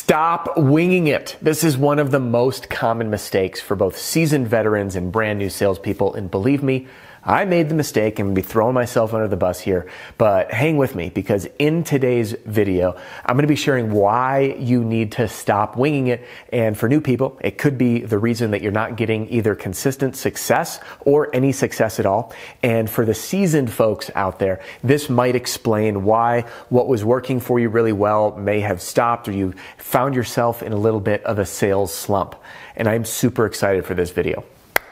Stop winging it. This is one of the most common mistakes for both seasoned veterans and brand new salespeople. And believe me, I made the mistake and be throwing myself under the bus here, but hang with me because in today's video, I'm going to be sharing why you need to stop winging it. And for new people, it could be the reason that you're not getting either consistent success or any success at all. And for the seasoned folks out there, this might explain why what was working for you really well may have stopped or you found yourself in a little bit of a sales slump. And I'm super excited for this video.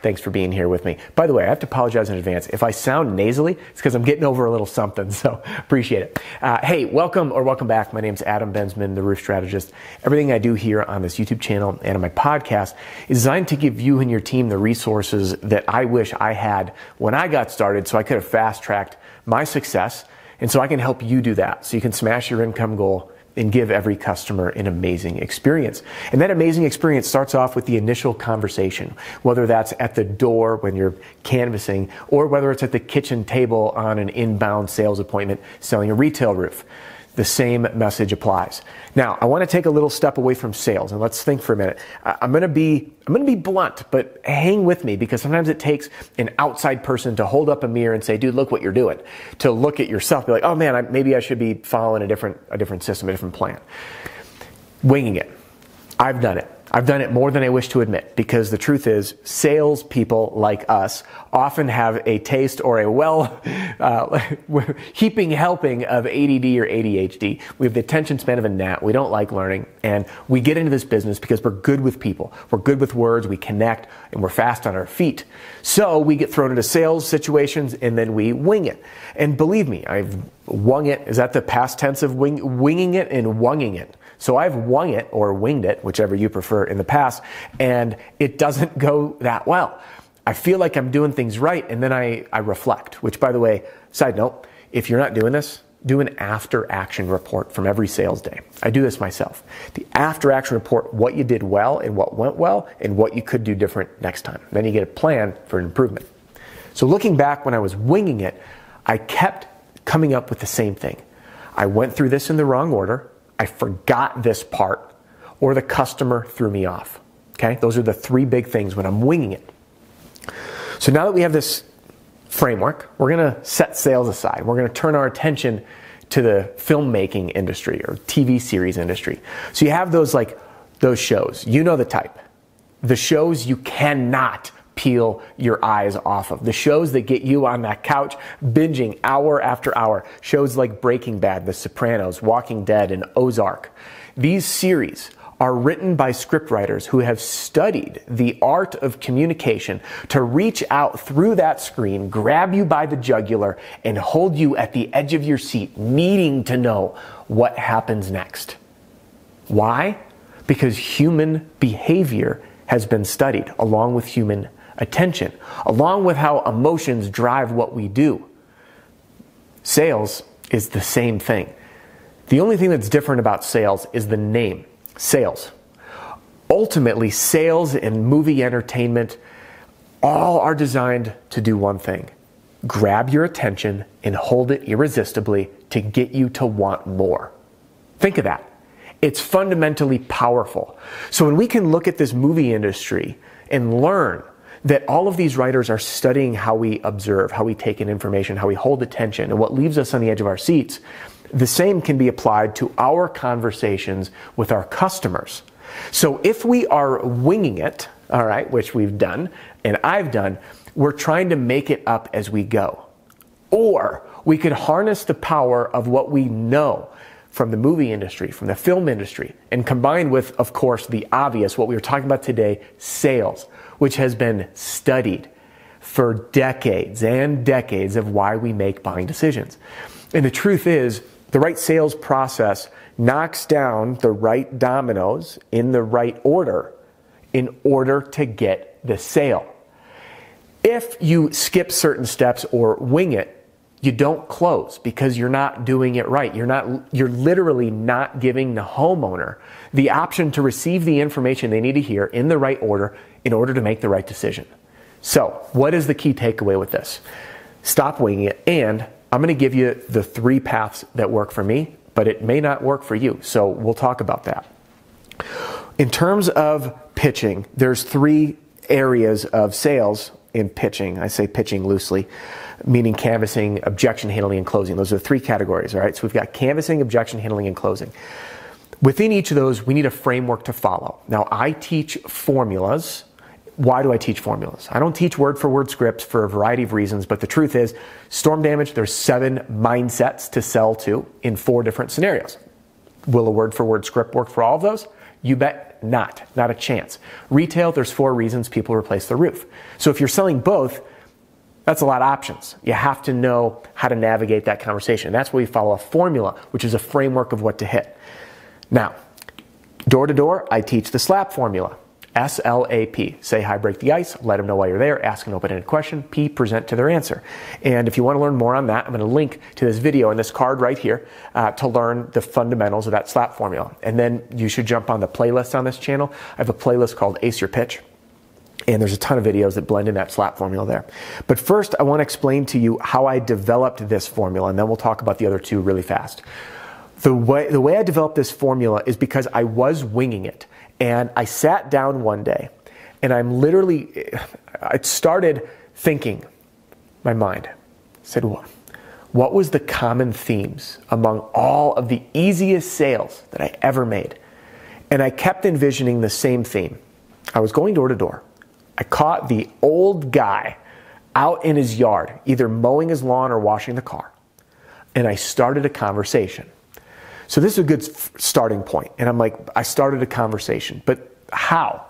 Thanks for being here with me. By the way, I have to apologize in advance. If I sound nasally, it's because I'm getting over a little something, so appreciate it. Hey, welcome back. My name's Adam Bensman, the Roof Strategist. Everything I do here on this YouTube channel and on my podcast is designed to give you and your team the resources that I wish I had when I got started so I could have fast-tracked my success, and so I can help you do that so you can smash your income goal and give every customer an amazing experience. And that amazing experience starts off with the initial conversation, whether that's at the door when you're canvassing, or whether it's at the kitchen table on an inbound sales appointment selling a retail roof. The same message applies. Now, I want to take a little step away from sales and let's think for a minute. I'm going to be blunt, but hang with me because sometimes it takes an outside person to hold up a mirror and say, dude, look what you're doing. To look at yourself, be like, oh man, maybe I should be following a different system, a different plan. Winging it. I've done it. I've done it more than I wish to admit because the truth is salespeople like us often have a taste or a heaping helping of ADD or ADHD. We have the attention span of a gnat. We don't like learning. And we get into this business because we're good with people. We're good with words. We connect and we're fast on our feet. So we get thrown into sales situations and then we wing it. And believe me, I've wung it. Is that the past tense of winging it and wunging it? So I've wung it or winged it, whichever you prefer in the past, and it doesn't go that well. I feel like I'm doing things right, and then I reflect, which by the way, side note, if you're not doing this, do an after action report from every sales day. I do this myself. The after action report, what you did well and what went well and what you could do different next time. Then you get a plan for an improvement. So looking back when I was winging it, I kept coming up with the same thing. I went through this in the wrong order. I forgot this part, or the customer threw me off. Okay? Those are the three big things when I'm winging it. So now that we have this framework, we're going to set sales aside. We're going to turn our attention to the filmmaking industry or TV series industry. So you have those shows. You know the type. The shows you cannot peel your eyes off of. The shows that get you on that couch binging hour after hour. Shows like Breaking Bad, The Sopranos, Walking Dead, and Ozark. These series are written by scriptwriters who have studied the art of communication to reach out through that screen, grab you by the jugular, and hold you at the edge of your seat, needing to know what happens next. Why? Because human behavior has been studied along with human attention, along with how emotions drive what we do. Sales is the same thing. The only thing that's different about sales is the name, sales. Ultimately, sales and movie entertainment all are designed to do one thing: grab your attention and hold it irresistibly to get you to want more. Think of that. It's fundamentally powerful. So when we can look at this movie industry and learn that all of these writers are studying how we observe, how we take in information, how we hold attention, and what leaves us on the edge of our seats, the same can be applied to our conversations with our customers. So if we are winging it, all right, which we've done, and I've done, we're trying to make it up as we go. Or we could harness the power of what we know from the movie industry, from the film industry, and combined with, of course, the obvious, what we were talking about today, sales, which has been studied for decades and decades of why we make buying decisions. And the truth is, the right sales process knocks down the right dominoes in the right order in order to get the sale. If you skip certain steps or wing it, you don't close because you're not doing it right. You're literally not giving the homeowner the option to receive the information they need to hear in the right order in order to make the right decision. So, what is the key takeaway with this? Stop winging it, and I'm going to give you the three paths that work for me, but it may not work for you. So, we'll talk about that. In terms of pitching, there's 3 areas of sales in pitching. I say pitching loosely, meaning canvassing, objection handling, and closing. Those are 3 categories, all right? So we've got canvassing, objection handling, and closing. Within each of those, we need a framework to follow. Now, I teach formulas. Why do I teach formulas? I don't teach word-for-word scripts for a variety of reasons, but the truth is, storm damage, there's 7 mindsets to sell to in 4 different scenarios. Will a word-for-word script work for all of those? You bet not. Not a chance. Retail, there's 4 reasons people replace the roof. So if you're selling both, that's a lot of options. You have to know how to navigate that conversation. That's why we follow a formula, which is a framework of what to hit. Now, door to door, I teach the SLAP formula. S-L-A-P. Say hi, break the ice, let them know why you're there, ask an open-ended question, P, present to their answer. And if you want to learn more on that, I'm going to link to this video and this card right here to learn the fundamentals of that SLAP formula. And then you should jump on the playlist on this channel. I have a playlist called Ace Your Pitch. And there's a ton of videos that blend in that SLAP formula there. But first, I want to explain to you how I developed this formula, and then we'll talk about the other 2 really fast. The way I developed this formula is because I was winging it. And I sat down one day, and I started thinking, my mind said, well, what was the common themes among all of the easiest sales that I ever made? And I kept envisioning the same theme. I was going door to door. I caught the old guy out in his yard, either mowing his lawn or washing the car. And I started a conversation. So this is a good starting point. And I'm like, I started a conversation. But how?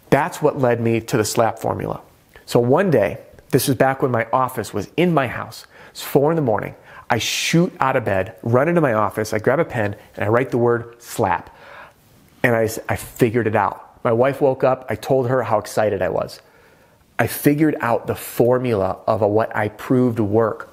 That's what led me to the SLAP formula. So one day, this was back when my office was in my house. It's 4 in the morning. I shoot out of bed, run into my office, I grab a pen, and I write the word SLAP. And I figured it out. My wife woke up. I told her how excited I was. I figured out the formula of what I proved worked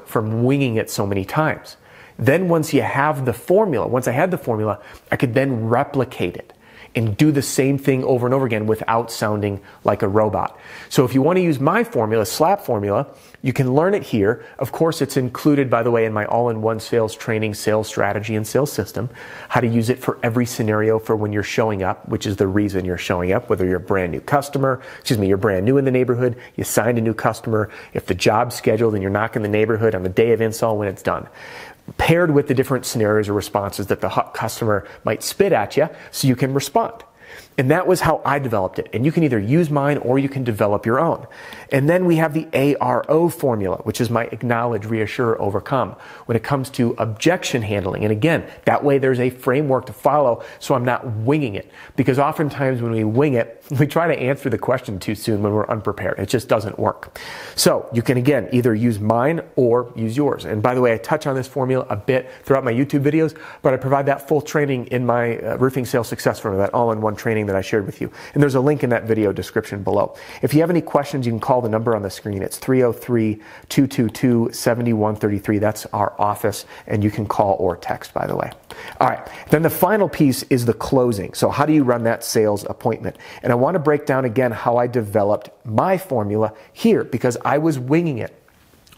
from winging it so many times. Then once you have the formula, once I had the formula, I could then replicate it and do the same thing over and over again without sounding like a robot. So if you want to use my formula, SLAP formula, you can learn it here. Of course, it's included, by the way, in my all-in-one sales training, sales strategy, and sales system, how to use it for every scenario for when you're showing up, which is the reason you're showing up, whether you're a brand new customer, you're brand new in the neighborhood, you signed a new customer, if the job's scheduled and you're knocking the neighborhood on the day of install when it's done. Paired with the different scenarios or responses that the customer might spit at you so you can respond. And that was how I developed it. And you can either use mine or you can develop your own. And then we have the ARO formula, which is my acknowledge, reassure, overcome, when it comes to objection handling. And again, that way there's a framework to follow so I'm not winging it. Because oftentimes when we wing it, we try to answer the question too soon when we're unprepared. It just doesn't work. So you can, again, either use mine or use yours. And by the way, I touch on this formula a bit throughout my YouTube videos, but I provide that full training in my roofing sales success formula, that all-in-one training that I shared with you. And there's a link in that video description below. If you have any questions, you can call the number on the screen. It's 303-222-7133. That's our office, and you can call or text, by the way. All right. Then the final piece is the closing. So how do you run that sales appointment? And I want to break down again how I developed my formula here because I was winging it.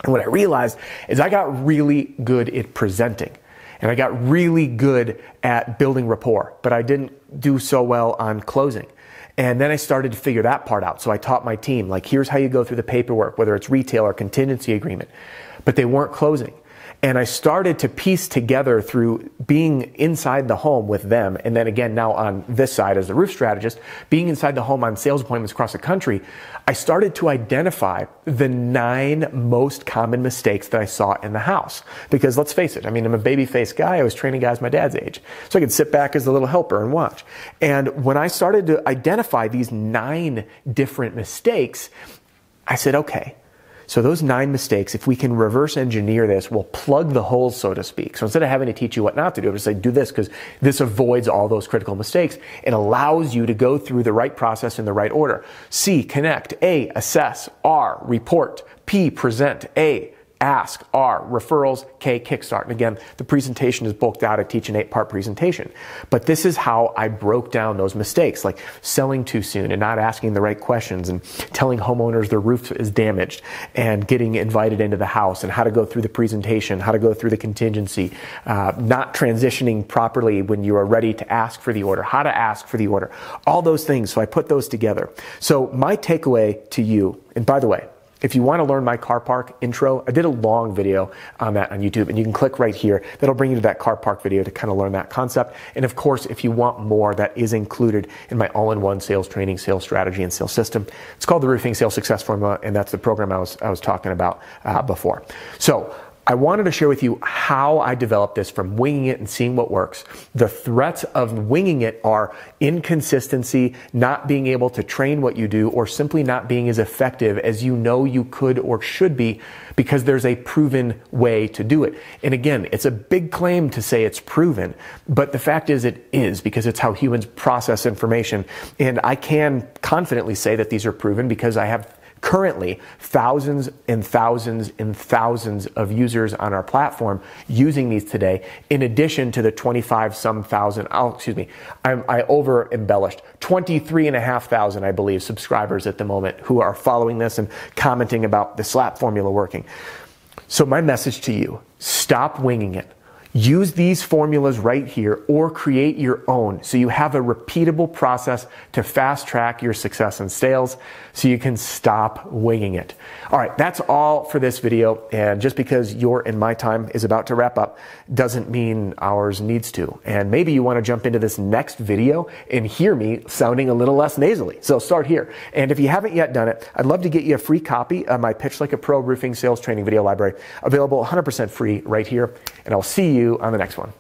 And what I realized is I got really good at presenting. And I got really good at building rapport, but I didn't do so well on closing. And then I started to figure that part out. So I taught my team, like, here's how you go through the paperwork, whether it's retail or contingency agreement. But they weren't closing. And I started to piece together through being inside the home with them. And then again, now on this side as the roof strategist, being inside the home on sales appointments across the country, I started to identify the 9 most common mistakes that I saw in the house. Because let's face it, I mean, I'm a baby-faced guy. I was training guys my dad's age. So I could sit back as a little helper and watch. And when I started to identify these 9 different mistakes, I said, okay, so those 9 mistakes, if we can reverse engineer this, we'll plug the holes, so to speak. So instead of having to teach you what not to do, I'm just say, do this because this avoids all those critical mistakes and allows you to go through the right process in the right order. C, connect. A, assess. R, report. P, present. A, ask, R, referrals, K, kickstart. And again, the presentation is bulked out. I teach an 8-part presentation. But this is how I broke down those mistakes, like selling too soon and not asking the right questions and telling homeowners their roof is damaged and getting invited into the house and how to go through the presentation, how to go through the contingency, not transitioning properly when you are ready to ask for the order, how to ask for the order, all those things. So I put those together. So my takeaway to you, and by the way, if you want to learn my car park intro, I did a long video on that on YouTube, and you can click right here. That'll bring you to that car park video to kind of learn that concept. And of course, if you want more, that is included in my all-in-one sales training, sales strategy, and sales system. It's called the Roofing Sales Success Formula, and that's the program I was talking about before. So I wanted to share with you how I developed this from winging it and seeing what works. The threats of winging it are inconsistency, not being able to train what you do, or simply not being as effective as you know you could or should be because there's a proven way to do it. And again, it's a big claim to say it's proven, but the fact is it is, because it's how humans process information. And I can confidently say that these are proven because I have currently thousands and thousands and thousands of users on our platform using these today, in addition to the 25 some thousand, I over embellished, 23,500, I believe, subscribers at the moment who are following this and commenting about the SLAP formula working. So my message to you, stop winging it. Use these formulas right here or create your own so you have a repeatable process to fast track your success in sales so you can stop winging it. All right, that's all for this video. And just because your and my time is about to wrap up doesn't mean ours needs to. And maybe you want to jump into this next video and hear me sounding a little less nasally. So start here. And if you haven't yet done it, I'd love to get you a free copy of my Pitch Like a Pro Roofing Sales Training Video Library, available 100% free right here. And I'll see you on the next one.